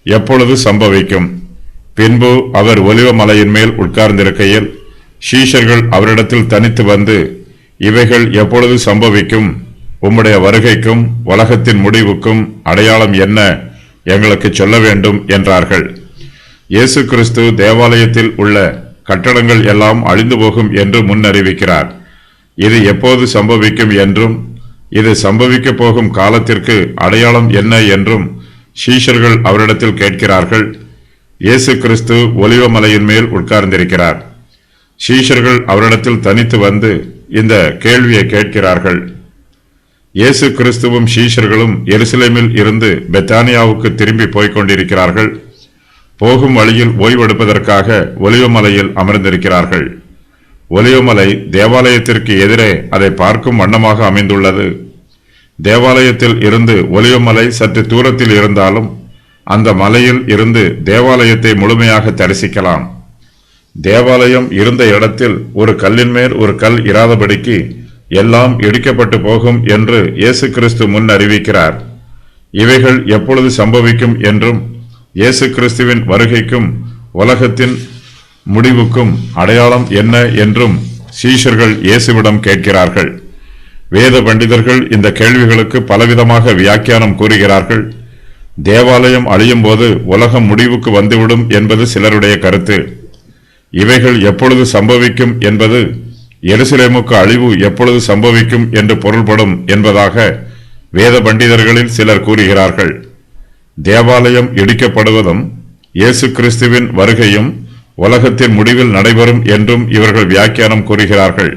எப்பொழுது சம்பவிக்கும்? பின்பு அவர் ஒலிவ மலையின் மேல் உட்கார்ந்திருக்கையில் சீஷர்கள் அவரிடத்தில் தனித்து வந்து, இவைகள் எப்பொழுது சம்பவிக்கும்? உம்முடைய வருகைக்கும் உலகத்தின் முடிவுக்கும் அடையாளம் என்ன? எங்களுக்கு சொல்ல வேண்டும் என்றார்கள். இயேசு கிறிஸ்து தேவாலயத்தில் உள்ள கட்டடங்கள் எல்லாம் அழிந்து போகும் என்று முன்னறிவிக்கிறார். இது எப்போது சம்பவிக்கும் என்றும் இது சம்பவிக்க போகும் காலத்திற்கு அடையாளம் என்ன என்றும் சீஷர்கள் அவரிடத்தில் கேட்கிறார்கள். இயேசு கிறிஸ்து ஒலிவ மலையின் மேல் உட்கார்ந்திருக்கிறார். சீஷர்கள் அவரிடத்தில் தனித்து வந்து இந்த கேள்வியை கேட்கிறார்கள். இயேசு கிறிஸ்துவும் சீஷர்களும் எருசலேமில் இருந்து பெத்தானியாவுக்கு திரும்பி போய்க் கொண்டிருக்கிறார்கள். போகும் வழியில் ஓய்வெடுப்பதற்காக ஒலிவ மலையில் அமர்ந்திருக்கிறார்கள். ஒலிவ மலை தேவாலயத்திற்கு எதிரே அதை பார்க்கும் வண்ணமாக அமைந்துள்ளது. தேவாலயத்தில் இருந்து ஒலிவ மலை சற்று தூரத்தில் இருந்தாலும் அந்த மலையில் இருந்து தேவாலயத்தை முழுமையாக தரிசிக்கலாம். தேவாலயம் இருந்த இடத்தில் ஒரு கல்லின் மேல் ஒரு கல் இராதபடிக்கு எல்லாம் இடிக்கப்பட்டு போகும் என்று இயேசு கிறிஸ்து முன் அறிவிக்கிறார். இவைகள் எப்பொழுது சம்பவிக்கும் என்றும் இயேசு கிறிஸ்துவின் வருகைக்கும் உலகத்தின் முடிவுக்கும் அடையாளம் என்ன என்றும் சீஷர்கள் இயேசுவிடம் கேட்கிறார்கள். வேத பண்டிதர்கள் இந்த கேள்விகளுக்கு பலவிதமாக வியாக்கியானம் கூறுகிறார்கள். தேவாலயம் அழியும் போது உலகம் முடிவுக்கு வந்துவிடும் என்பது சிலருடைய கருத்து. இவைகள் எப்பொழுது சம்பவிக்கும் என்பது எருசலேமுக்கு அழிவு எப்பொழுது சம்பவிக்கும் என்று பொருள்படும் என்பதாக வேத பண்டிதர்களில் சிலர் கூறுகிறார்கள். தேவாலயம் இடிக்கப்படுவதும் இயேசு கிறிஸ்துவின் வருகையும் உலகத்தின் முடிவில் நடைபெறும் என்றும் இவர்கள் வியாக்கியானம் கூறுகிறார்கள்.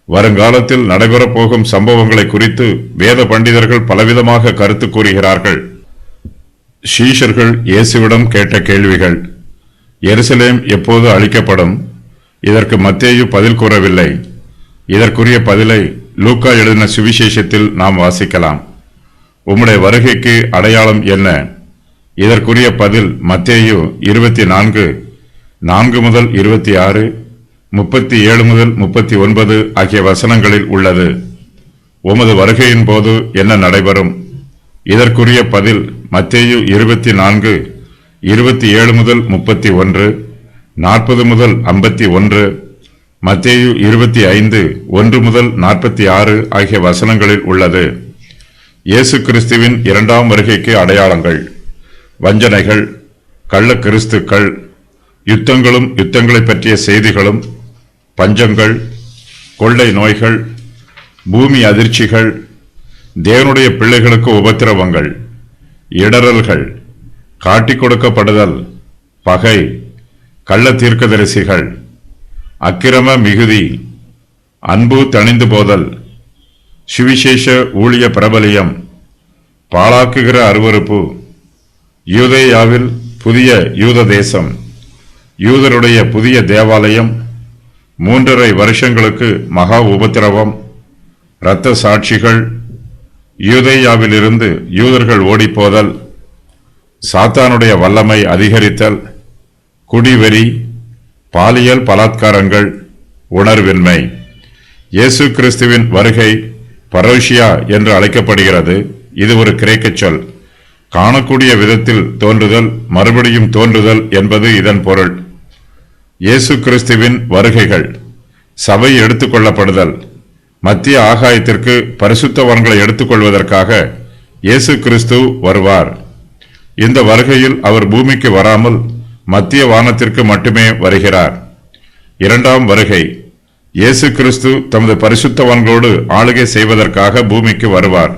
வருங்காலத்தில் நடைபெறப் போகும் சம்பவங்களை குறித்து வேத பண்டிதர்கள் பலவிதமாக கருத்து கூறுகிறார்கள். சீஷர்கள் இயேசுவிடம் கேட்ட கேள்விகள். எருசலேம் எப்போது அழிக்கப்படும்? இதற்கு மத்தேயு பதில் கூறவில்லை. இதற்குரிய பதிலை லூக்கா எழுதின சுவிசேஷத்தில் நாம் வாசிக்கலாம். உம்முடைய வருகைக்கு அடையாளம் என்ன? இதற்குரிய பதில் மத்தேயு 24:4 முதல் 26, 37 முதல் 39 ஆகிய வசனங்களில் உள்ளது. உமது வருகையின் போது என்ன நடைபெறும்? இதற்குரிய பதில் மத்தேயு 24:27 முதல் 31, 40 முதல் 51, மத்தேயு 25:1 முதல் 46 ஆகிய வசனங்களில் உள்ளது. இயேசு கிறிஸ்துவின் இரண்டாம் வருகைக்கு அடையாளங்கள்: வஞ்சனைகள், கள்ள கிறிஸ்துக்கள், யுத்தங்களும் யுத்தங்களை பற்றிய செய்திகளும், பஞ்சங்கள், கொள்ளை நோய்கள், பூமி அதிர்ச்சிகள், தேவனுடைய பிள்ளைகளுக்கு உபத்திரவங்கள், இடறல்கள், காட்டிக் கொடுக்கப்படுதல், பகை, கள்ள தீர்க்கதரிசிகள், அக்கிரம மிகுதி, அன்பு தணிந்து போதல், சுவிசேஷ ஊழிய பிரபலியம், பாழாக்குகிற அருவருப்பு, யூதேயாவில் புதிய யூத தேசம், யூதருடைய புதிய தேவாலயம், 3.5 வருஷங்களுக்கு மகா உபத்திரவம், இரத்த சாட்சிகள், யூதேயாவிலிருந்து யூதர்கள் ஓடிப்போதல், சாத்தானுடைய வல்லமை அதிகரித்தல், குடிவெறி, பாலியல் பலாத்காரங்கள், உணர்வின்மை. இயேசு கிறிஸ்துவின் வருகை பரோஷியா என்று அழைக்கப்படுகிறது. இது ஒரு கிரேக்க சொல். காணக்கூடிய விதத்தில் தோன்றுதல், மறுபடியும் தோன்றுதல் என்பது இதன் பொருள். இயேசு கிறிஸ்துவின் வருகைகள்: சபை எடுத்துக்கொள்ளப்படுதல். மத்திய ஆகாயத்திற்கு பரிசுத்தவான்களை எடுத்துக்கொள்வதற்காக இயேசு கிறிஸ்து வருவார். இந்த வருகையில் அவர் பூமிக்கு வராமல் மத்திய வானத்திற்கு மட்டுமே வருகிறார். இரண்டாம் வருகை: இயேசு கிறிஸ்து தமது பரிசுத்தவான்களோடு ஆளுகை செய்வதற்காக பூமிக்கு வருவார்.